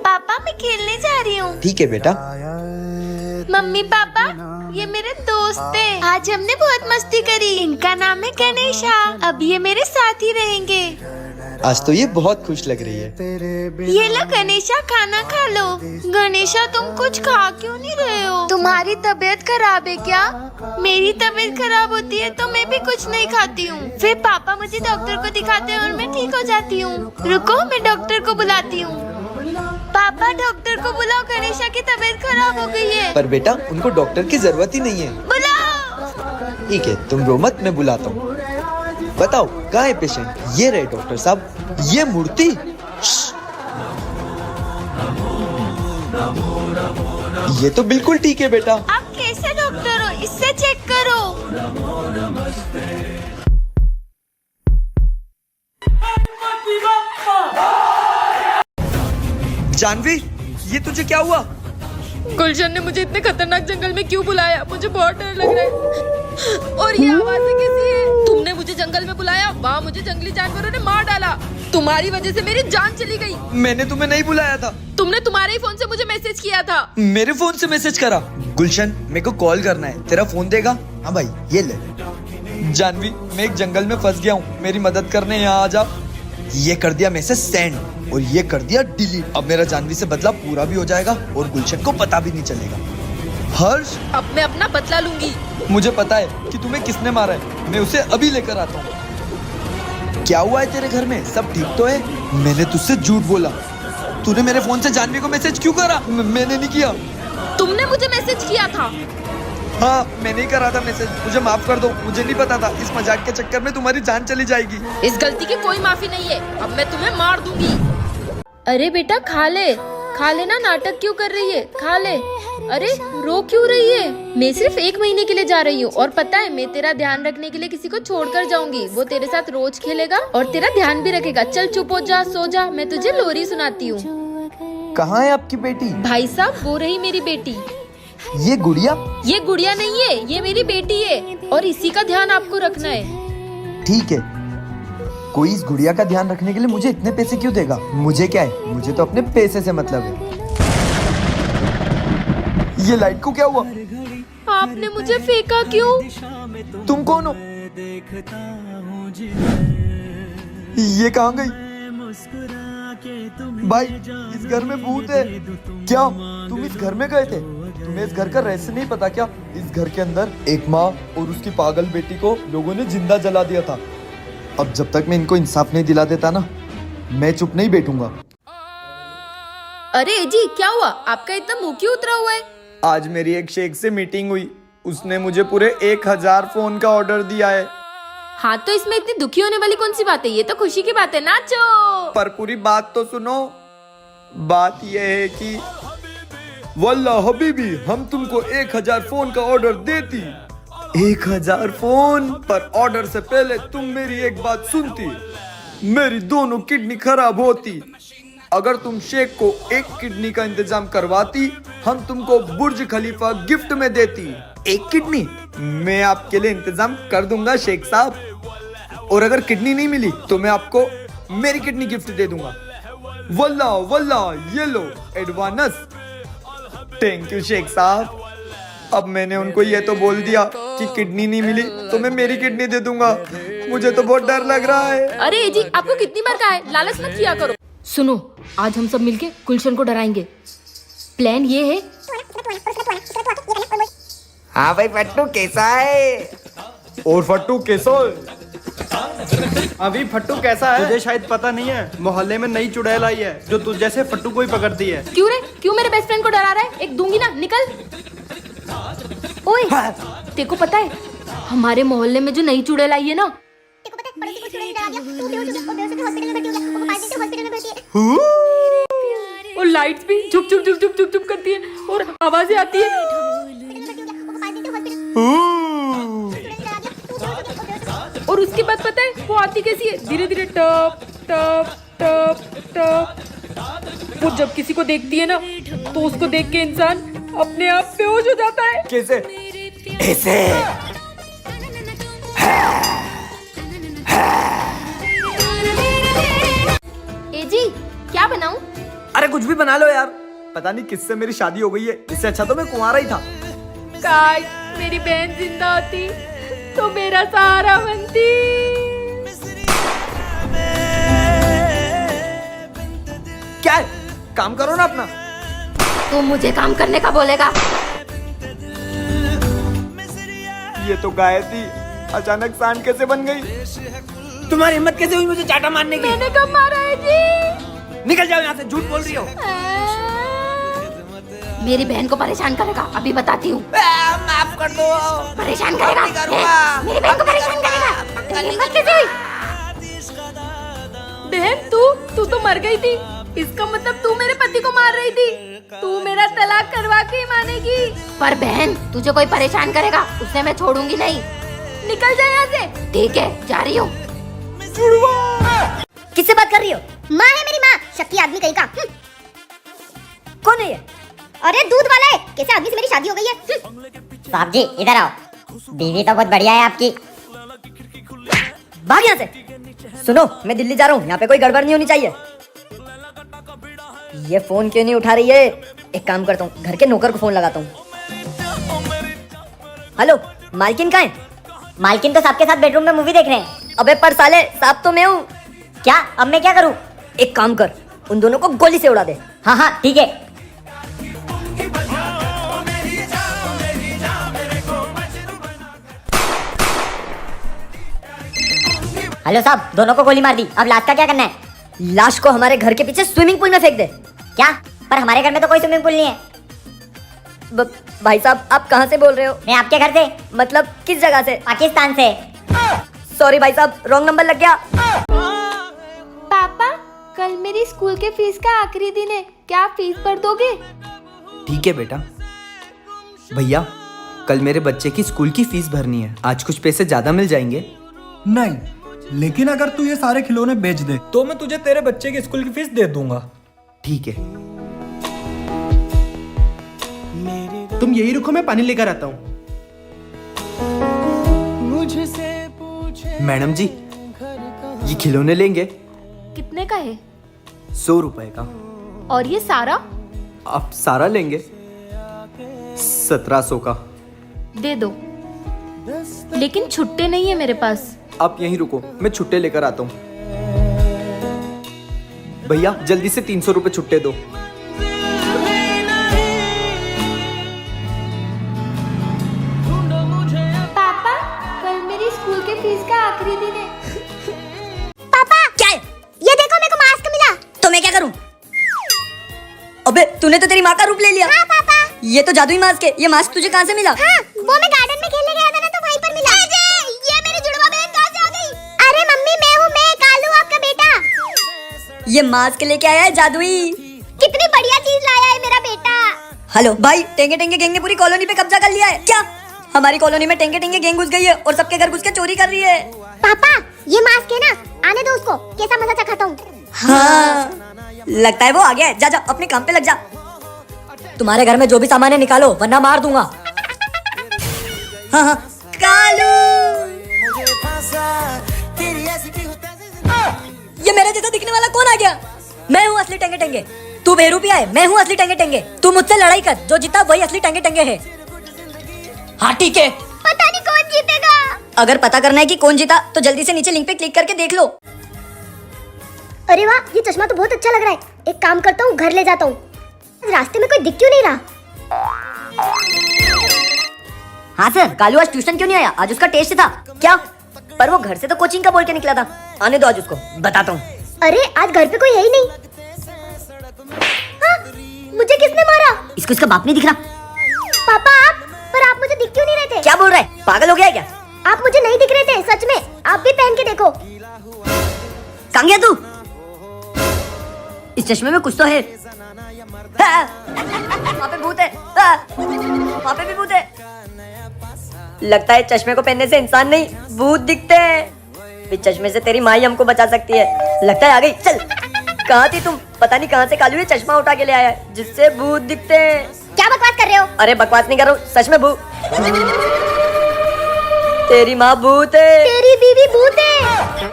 पापा मैं खेलने जा रही हूँ। ठीक है बेटा। मम्मी पापा ये मेरे दोस्त हैं। आज हमने बहुत मस्ती करी। इनका नाम है गणेशा। अब ये मेरे साथ ही रहेंगे। आज तो ये बहुत खुश लग रही है। ये लो गणेशा खाना खा लो। गणेशा तुम कुछ खा क्यों नहीं रहे हो? तुम्हारी तबीयत खराब है क्या? मेरी तबीयत खराब होती है तो मैं भी कुछ नहीं खाती हूँ। फिर पापा मुझे डॉक्टर को दिखाते हैं और मैं ठीक हो जाती हूँ। रुको मैं डॉक्टर को बुलाती हूँ। पापा डॉक्टर को बुलाओ, गणेशा की तबीयत खराब हो गई है। पर बेटा उनको डॉक्टर की जरूरत ही नहीं है। बुलाओ। ठीक है तुम रो मत, मैं बुलाता हूँ। बताओ कहाँ है पेशेंट? ये रहे डॉक्टर साहब। ये मूर्ति। ये तो बिल्कुल ठीक है बेटा। आप कैसे डॉक्टर हो? इससे चेक करो। जानवी ये तुझे क्या हुआ? गुलशन ने मुझे इतने खतरनाक जंगल में क्यों बुलाया? मुझे बहुत डर लग रहा है। और ये आवाज़ें कैसी है? तुमने मुझे जंगल में बुलाया, वहाँ मुझे जंगली जानवरों ने मार डाला। तुम्हारी वजह से मेरी जान चली गई। मैंने तुम्हें नहीं बुलाया था। तुमने तुम्हारे ही फोन से मुझे मैसेज किया था। मेरे फोन से मैसेज करा? गुलशन मेरे को कॉल करना है, तेरा फोन देगा? हाँ भाई ये ले। जानवी मैं एक जंगल में फंस गया हूँ, मेरी मदद करने यहाँ आ जा। ये कर दिया मैसेज सेंड और ये कर दिया डिलीट। अब मेरा जानवी से बदला पूरा भी हो जाएगा और गुलशन को पता भी नहीं चलेगा। हर्ष अब मैं अपना बदला लूंगी। मुझे पता है कि तुम्हें किसने मारा है, मैं उसे अभी लेकर आता हूँ। क्या हुआ है तेरे घर में? सब ठीक तो है? मैंने तुझसे झूठ बोला। तूने मेरे फोन से जानवी को मैसेज क्यों करा? मैंने नहीं किया। तुमने मुझे मैसेज किया था। हाँ मैंने ही करा था मैसेज, मुझे माफ कर दो, मुझे नहीं पता था इस मजाक के चक्कर में तुम्हारी जान चली जाएगी। इस गलती की कोई माफी नहीं है, अब मैं तुम्हें मार दूंगी। अरे बेटा खा ले ना, नाटक क्यों कर रही है? खा ले। अरे रो क्यों रही है? मैं सिर्फ 1 महीने के लिए जा रही हूँ और पता है मैं तेरा ध्यान रखने के लिए किसी को छोड़कर जाऊंगी। वो तेरे साथ रोज खेलेगा और तेरा ध्यान भी रखेगा। चल चुप हो जा, सो जा, मैं तुझे लोरी सुनाती हूँ। कहाँ है आपकी बेटी? भाई साहब वो रही मेरी बेटी। ये गुड़िया? ये गुड़िया नहीं है, ये मेरी बेटी है और इसी का ध्यान आपको रखना है। ठीक है, कोई इस गुड़िया का ध्यान रखने के लिए मुझे इतने पैसे क्यों देगा? मुझे क्या है, मुझे तो अपने पैसे से मतलब है। ये लाइट को क्या हुआ? आपने मुझे फेंका क्यों? तुम कौन हो? ये कहाँ गई? भाई इस घर में भूत है क्या? तुम इस घर में गए थे? तुम्हें इस घर का रहस्य नहीं पता क्या? इस घर के अंदर एक माँ और उसकी पागल बेटी को लोगों ने जिंदा जला दिया था। अब जब तक मैं इनको इंसाफ नहीं दिला देता ना, मैं चुप नहीं बैठूंगा। अरे जी क्या हुआ? आपका इतना मुंह क्यों उतरा हुआ है? आज मेरी एक शेख से मीटिंग हुई, उसने मुझे पूरे 1000 फोन का ऑर्डर दिया है। हाँ तो इसमें इतनी दुखी होने वाली कौन सी बात है? ये तो खुशी की बात है, नाचो। पर पूरी बात तो सुनो। बात यह है कि वल्लाह हबीबी हम तुमको 1000 फोन का ऑर्डर देती। 1000 फोन पर ऑर्डर से पहले तुम मेरी एक बात सुनती, मेरी दोनों किडनी खराब होती। अगर तुम शेख को एक किडनी का इंतजाम करवाती, हम तुमको बुर्ज खलीफा गिफ्ट में देती। एक किडनी मैं आपके लिए इंतजाम कर दूंगा शेख साहब, और अगर किडनी नहीं मिली तो मैं आपको मेरी किडनी गिफ्ट दे दूंगा। वल्लाह वल्लाह ये लो एडवांस। थैंक यू शेख साहब। अब मैंने उनको ये तो बोल दिया कि किडनी नहीं मिली तो मैं मेरी किडनी दे दूंगा। मुझे तो बहुत डर लग रहा है। अरे जी आपको कितनी बार कहा है लालच मत किया करो। सुनो आज हम सब मिलके गुलशन को डराएंगे। प्लान ये है। हाँ भाई फट्टू कैसा है? और फट्टू कैसा है? अभी फट्टू कैसा है? तुझे शायद पता नहीं है, मोहल्ले में नई चुड़ैल आई है जो तुझ जैसे फट्टू को ही पकड़ती है। क्यों रे? क्यों मेरे बेस्ट फ्रेंड को डरा रहा है? एक दूंगी ना, निकल। ओए तेरे को पता है हमारे मोहल्ले में जो नई चुड़ैल आई है ना, और लाइट्स भी झुक झुक झुक झुक झुक झुक करती है और आवाजें आती है। और उसके बाद पता है वो आती कैसी है? धीरे धीरे टप टप टप टप। वो जब किसी को देखती है ना तो उसको देख के इंसान अपने आप बेहोश हो जाता है। कैसे? ऐसे। ए जी क्या बनाऊं? अरे कुछ भी बना लो यार, पता नहीं किससे मेरी शादी हो गई है, इससे अच्छा तो मैं कुंवारा ही था। काश मेरी बहन जिंदा होती तो मेरा सहारा बनती। क्या है, काम करो ना अपना। तू मुझे काम करने का बोलेगा? ये तो गाय थी, अचानक सांड कैसे बन गई? तुम्हारी हिम्मत कैसे हुई मुझे चाटा मारने की? मैंने कब मारा है जी? निकल जाओ यहाँ से, झूठ बोल रही हो। मेरी बहन को परेशान करेगा, अभी बताती हूँ। माफ कर दो। परेशान करेगा, मेरी बहन को परेशान करेगा। हिम्मत कैसे हुई? बहन तू तो मर गई थी, इसका मतलब तू मेरे पति को मार रही थी। तू मेरा तलाक करवा के ही मानेगी। पर बहन तुझे कोई परेशान करेगा, उसे मैं छोड़ूंगी नहीं। निकल जा यहाँ से। ठीक है, जा रही हूँ। किससे बात कर रही हो? माँ है मेरी माँ, शक्ति आदमी कहीं का। कौन है ये? अरे दूध वाला है, कैसे आदमी से मेरी शादी हो गई है? साहब जी इधर आओ, बीवी तो बहुत बढ़िया है आपकी। भाग यहाँ से। सुनो, मैं दिल्ली जा रहा हूँ, यहाँ पे कोई गड़बड़ नहीं होनी चाहिए। ये फोन क्यों नहीं उठा रही है? एक काम करता हूँ, घर के नौकर को फोन लगाता हूँ। हेलो, मालकिन कहाँ है? मालकिन तो सबके साथ बेडरूम में मूवी देख रहे हैं। अबे पर साले, साहब तो मैं हूँ। क्या? अब मैं क्या करूँ? एक काम कर, उन दोनों को गोली से उड़ा दे। हाँ हाँ ठीक है। हेलो साहब, दोनों को गोली मार दी, अब लाश का क्या करना है? लाश को हमारे घर के पीछे स्विमिंग पूल में फेंक दे। क्या? पर हमारे घर में तो कोई स्विमिंग पूल नहीं है। भाई साहब, आप कहाँ से बोल रहे हो? मैं आपके घर से, मतलब किस जगह से? पाकिस्तान से। सॉरी भाई साहब, रॉन्ग नंबर लग गया। पापा, कल मेरी स्कूल के फीस का आखिरी दिन है, क्या आप फीस भर दोगे? ठीक है बेटा। भैया, कल मेरे बच्चे की स्कूल की फीस भरनी है, आज कुछ पैसे ज्यादा मिल जाएंगे? नहीं, लेकिन अगर तू ये सारे खिलौने बेच दे तो मैं तुझे तेरे बच्चे की स्कूल की फीस दे दूंगा। ठीक है। तुम यही रुको, मैं पानी लेकर आता हूँ। मैडम जी, ये खिलौने लेंगे? कितने का है? 100 रुपए का। और ये सारा? आप सारा लेंगे? 1700 का। दे दो, लेकिन छुट्टे नहीं है मेरे पास। आप यहीं रुको, मैं छुट्टे लेकर आता हूँ। भैया जल्दी से 300 रुपए छुट्टे दो। पापा, कल मेरी स्कूल के फीस का आखिरी दिन है। पापा क्या है? ये देखो, मेरे को मास्क मिला। तो मैं क्या करूं? अबे तूने तो तेरी माँ का रूप ले लिया। हाँ पापा। ये तो जादुई मास्क है, ये मास्क तुझे कहाँ से मिला? हाँ, वो मैं गार्डन में खेलने गया था ना, तो वहीं पर मिला। ये मेरी जुड़वा बहन कहाँ से आ गई? अरे मम्मी, मैं हूँ, मैं कालू, आपका बेटा। ये मास्क लेके आया है जादुई। कितनी बढ़िया चीज लाया है मेरा बेटा। हेलो भाई, टेंगे टेंगे गैंग ने पूरी कॉलोनी पे कब्जा कर लिया है। क्या हमारी कॉलोनी में टेंगे टेंगे गैंग घुस गई है और सबके घर घुस के चोरी कर रही है? पापा, ये मास्क है ना, आने दो उसको, कैसा मजा चखाता हूँ। हाँ, लगता है वो आ गया है। जा जा अपने काम पे लग जा। तुम्हारे घर में जो भी सामान है निकालो, वरना मार दूंगा। हाँ हाँ, कालू। ये मेरे जैसा दिखने वाला कौन आ गया? मैं हूँ असली टेंगे टेंगे। तू बेरूपिया है, मैं हूँ असली टेंगे टेंगे। तू मुझसे लड़ाई कर, जो जीता वही असली टेंगे टेंगे है। हाँ ठीक है। पता नहीं कौन जीतेगा। अगर पता करना है कि कौन जीता तो जल्दी से नीचे लिंक पे क्लिक करके देख लो। अरे वाह, ये चश्मा तो बहुत अच्छा लग रहा है। एक काम करता हूँ, घर ले जाता हूँ। रास्ते में कोई दिख क्यों नहीं रहा? हाँ सर, कालू आज ट्यूशन क्यों नहीं आया? आज उसका टेस्ट था क्या? पर वो घर से तो कोचिंग का बोल के निकला था। आने दो, आज उसको बताता हूँ। अरे आज घर पे कोई है ही नहीं। हाँ, मुझे किसने मारा? इसको इसका बाप नहीं दिख रहा। पापा आप, पर आप मुझे दिख क्यों नहीं रहे थे? क्या बोल रहा है, पागल हो गया है क्या? आप मुझे नहीं दिख रहे थे, सच में। आप भी पहन के देखो। कहाँ गया तू? इस चश्मे में कुछ तो है। हाँ, वहाँ पे भूत है। हाँ, वहाँ पे भी भूत है। लगता है चश्मे को पहनने से इंसान नहीं, भूत दिखते हैं। इस चश्मे से तेरी माँ ही हमको बचा सकती है। लगता है आ गई। चल, कहाँ थी तुम? पता नहीं कहाँ से कालू ये चश्मा उठा के ले आया है जिससे भूत दिखते हैं। क्या बकवास कर रहे हो? अरे बकवास नहीं कर रहा हूँ, सच में भूत। तेरी माँ भूत है। तेरी बीवी भूत है।